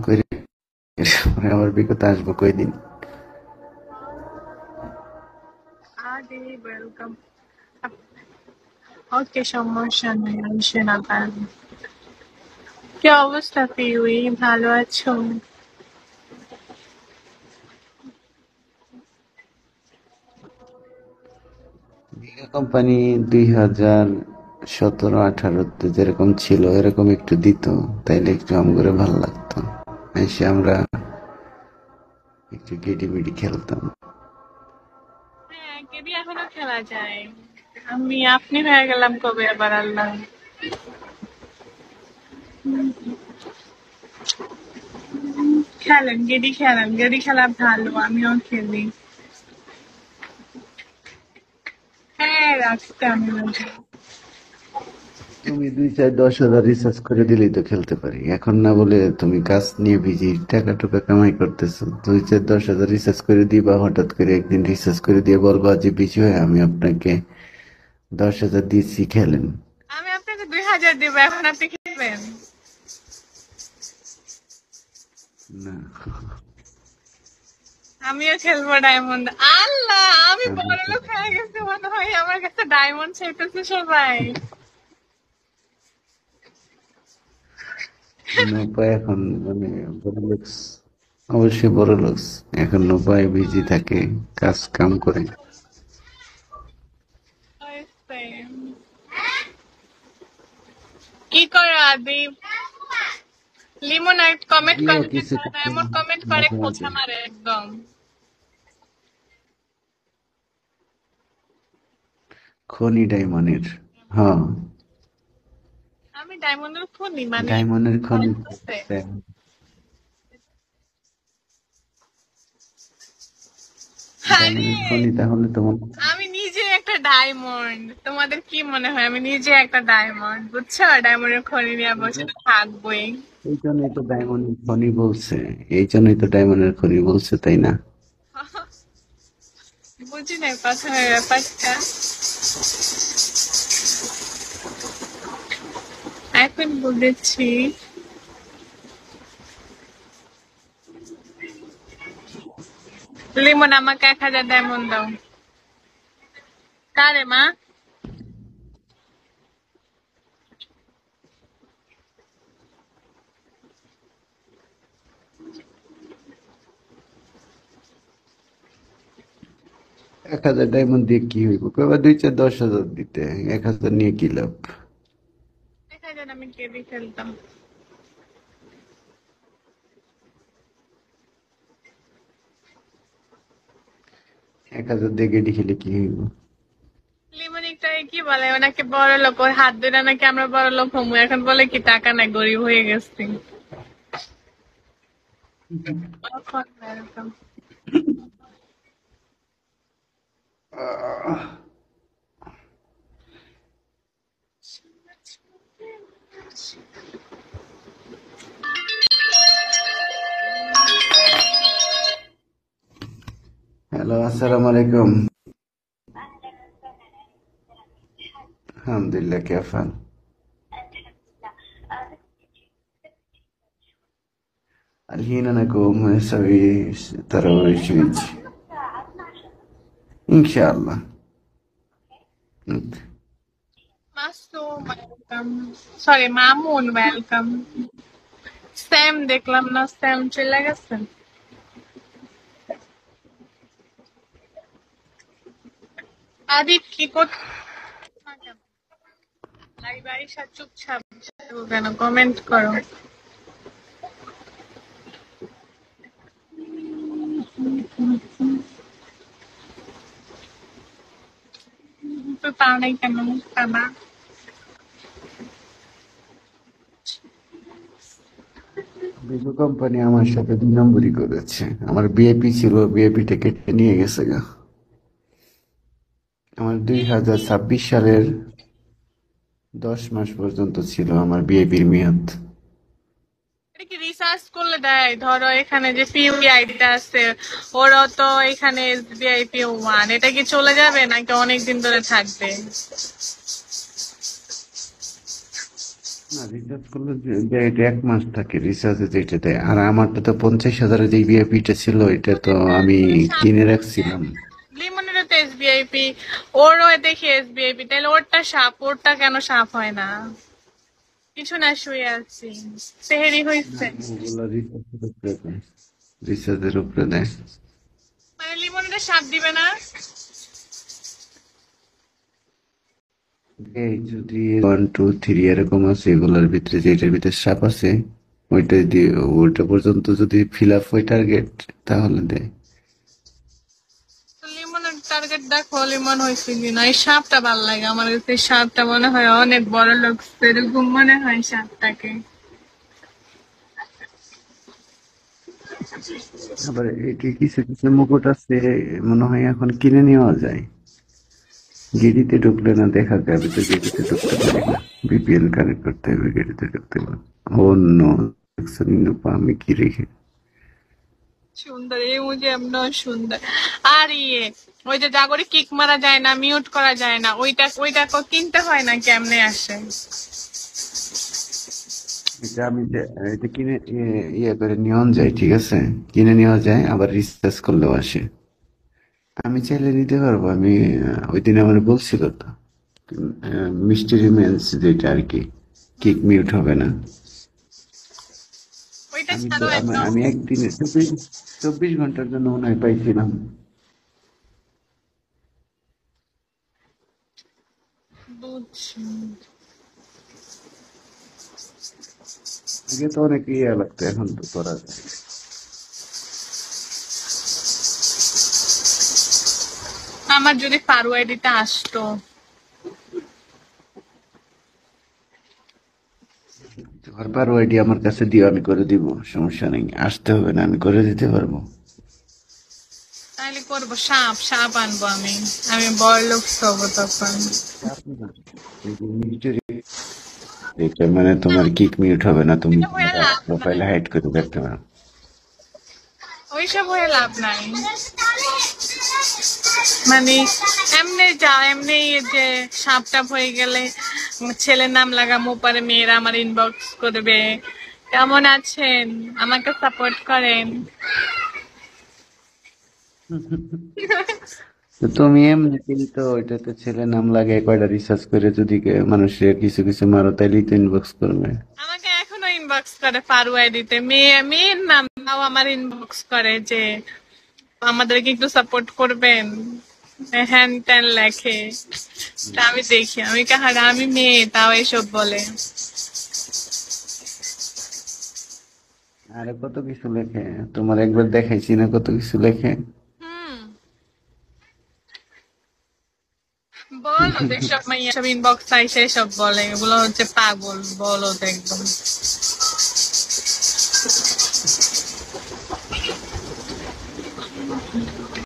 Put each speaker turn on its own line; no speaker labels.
করে আবার বিগত আসবো কয়দিন।
আরে ওয়েলকাম। ওকে, সমস্যা নেই, আসেন আবার। কি অবস্থা পিউই, ভালো আছো?
বিগা কোম্পানি 2017-18 যেরকম ছিল এরকম একটু দিত, তাইলে একটু আমগরে ভালো লাগতো। এসে আমরা একটু গেডি খেলতাম।
হ্যাঁ, কেডি এখনো খেলা যায়। আপনি হয়ে গেলাম কবে আবার আল্লাহ। খেলেন গেডি, খেলেন গেডি, খেলা ভালো, আমিও খেলি। হ্যাঁ, রাখতে আমি
তুমি 2-4-10 হাজার রিচার্জ করে দিলেই তো খেলতে পারি। এখন না বলে তুমি কাজ নিয়ে বিজি, টাকা টুকা কামাই করতেছো, 2-4-10 হাজার রিচার্জ করে দিবা, হঠাৎ করে একদিন রিচার্জ করে দিয়ে বলবা যে বিজি হয়ে আমি আপনাকে 10 হাজার দিচ্ছি, খেলেন।
আমি আপনাকে 2000 দিব, এখন আপনি খেলবেন?
না,
আমিও খেলবো ডায়মন্ড। আল্লাহ, আমি
আমি তো
বড়লোক হয়ে গেছি মনে হয়, আমার কাছে ডায়মন্ড চাইতেছে সবাই।
নোপা এখন মানে বড় লোকস, অবশ্যই বড় লোকস। এখন নোপায় বিজি থাকে, কাজ কাম করে।
কি করো আদি? লিমোনাইট কমেন্ট
দিও
করে,
কিছু
এমন কমেন্ট করে
মাঝে মাঝে।
খোঁচা মারে একদম।
খনি ডায়মন্ডের, হ্যাঁ
আমি ডায়মন্ডের খুনি মানে?
ডায়মন্ডের খনি।
আরে,
ডায়মন্ডের খনি তাহলে তোমার।
আমি নিজে একটা ডায়মন্ড, তোমাদের কি মনে হয় আমি নিজে একটা ডায়মন্ড? বুঝছো, ডায়মন্ডের খনি নিয়ে বসে থাকবোই।
এই জন্যই তো ডায়মন্ডের খনি বলছে, এই জন্যই তো ডায়মন্ডের খনি বলছে, তাই না?
বুঝি না প্রথমে ব্যাপারটা, এখন বুঝেছি। লিমন, আমাকে 1000 ডায়মন্ড দাও। কারে মা?
1 হাজার ডায়মন্ড দিয়ে কি হইব? কইবা 2-4-10 হাজার দিতে, 1 হাজার নিয়ে কি লাভ?
1000 আমি কেবি খেলতাম।
1 হাজার দিয়ে গেডি খেলে কি হইব?
লিমন একটা কি বলে, ওনাকে বড় লোক, ওর হাত ধরে নাকি আমরা বড় লোক হমু, এখন বলে কি টাকা নাই, গরিব হয়ে গেছি।
হ্যালো, আসসালামু আলাইকুম। আলহামদুলিল্লাহ, كيف حال؟ الحين أنا أقوم أسوي تراويح شوية إن شاء الله.
Masum welcome, sorry Mamun welcome. Sam দেখলাম না, স্যাম চলে গেছে। আদিপ কি করছে? লাইভ আইসা চুপচাপ কেন, কমেন্ট করো। তো তাও নাই কেন বাবা?
বিগো কোম্পানি আমার সাথে 2 নম্বরই করেছে। আমার বিএপি ছিল, বিএপিটা কেটে নিয়ে গেছে গা। আমার 2026 সালের 10 মাস পর্যন্ত ছিল আমার বিএপির মেয়াদ।
এটা কি রিসার্চ করলে দেয়? ধরো এখানে যে পিউই আইডিটা আছে, ওরও তো এখানে এসবিআই পিউ 1, এটা কি চলে যাবে নাকি অনেক দিন ধরে থাকবে?
না, রিচার্জ করলে এটা 1 মাস থাকে রিচার্জে যেটা দেয়। আর আমারটা তো 50,000 যে ভিআইপিটা ছিল, এটা তো আমি কিনে রাখছিলাম।
লিমনেরও তো এসবিআইপি, ওরও দেখি এসবিআইপি, তাহলে ওরটা সাপ, ওরটা কেন সাপ হয় না? কিছু না, শুয়ে আছি, সেহেরি
না,
হয়েছে।
ওগুলো রিচার্জের উপরে দেয়। রিচার্জের উপরে দেয়।
মানে লিমনেরটা সাপ দিবে না?
এই যদি 1 2 3 এরকম আছে, এগুলোর ভিতরে যেটার ভিতরে সাপ আছে, ওইটা দিয়ে ওইটা পর্যন্ত যদি ফিল আপ হয় টার্গেট, তাহলে দেয়।
তো লিমনের টার্গেট দেখো, লিমন হয়েছে কিনা। এই সাপটা ভাল লাগে আমার কাছে, এই সাপটা মনে হয় অনেক বড় লোক, এরকম মনে হয় সাপটাকে।
আবার এটি কিছু কিছু মুকুট আছে, মনে হয় এখন কিনে নেওয়া যায়। গেড়িতে ঢুকলে না দেখা যায়, আমি তো গেড়িতে ঢুকতে পারি না। বিপিএল কানেক্ট করতে হবে, গেড়িতে ঢুকতে পারি। অন্য আমি কি রেখে
সুন্দর, এই মুজে এমন সুন্দর। আর ওই যে জাগরে কিক মারা যায় না, মিউট করা যায় না, ওইটা ওইটা কিনতে হয় না, কেমনে আসে?
এটা আমি এটা কিনে ইয়ে করে নেওয়া যায়, ঠিক আছে, কিনে নেওয়া যায়, আবার রিচার্জ করলেও আসে। আমি চাইলে নিতে পারবো। আমি ওই দিন আমার বলছিল তো, মিস্টারি মেন্স যেটা আর কি, কিক মিউট হবে না।
ওইটা
আমি তো
ছাড়ো একদম।
আমি একদিনে 24 ঘন্টার জন্য মনে হয় পাইছিলাম।
বুঝছি।
আগে তো অনেক ইয়ে লাগতো, এখন তো করা যায়।
আমার যদি ফারু আইডিটা আসতো।
তোমার পারো আইডি আমার কাছে দিও, আমি করে দিব, সমস্যা নেই, আসতে হবে না, আমি করে দিতে পারবো।
তাহলে করবো, সাপ সাপ আনবো আমি। আমি বড় লোক হবো তখন।
এটা মানে তোমার কিক মিউট হবে না, তুমি
এটা
তোমার
হয়ে লাভ
প্রোফাইল
নাই,
হাইড করে রাখতে পারো।
ওইসব হয়ে লাভ নাই। মানে এমনি যা এমনি যে সাপ টাপ হয়ে গেলে ছেলের নাম লাগামো, পরে মেয়েরা আমার ইনবক্স করবে, কেমন আছেন, আমাকে সাপোর্ট করেন।
তো তুমি এমনিতেই তো ওইটাতে ছেলে নাম লাগে, কয়টা রিসার্চ করে যদি মানুষের কিছু কিছু মারো, তাইলেই তো ইনবক্স করবে।
আমাকে এখনো ইনবক্স করে ফারু আইডিতে, মেয়ের নাম তাও আমার ইনবক্স করে যে আমাদেরকে একটু সাপোর্ট করবেন, হ্যান ত্যান লেখে। তা আমি দেখি, আমি কাহারা, আমি মেয়ে তাও এসব বলে।
আরে কত কিছু লেখে, তোমার একবার দেখাইছি না কত কিছু লেখে।
হুম, বলো যেসব মাইয়া সব ইনবক্স আইসে সব বলে, এগুলো হচ্ছে পাগল, বলো তো একদম।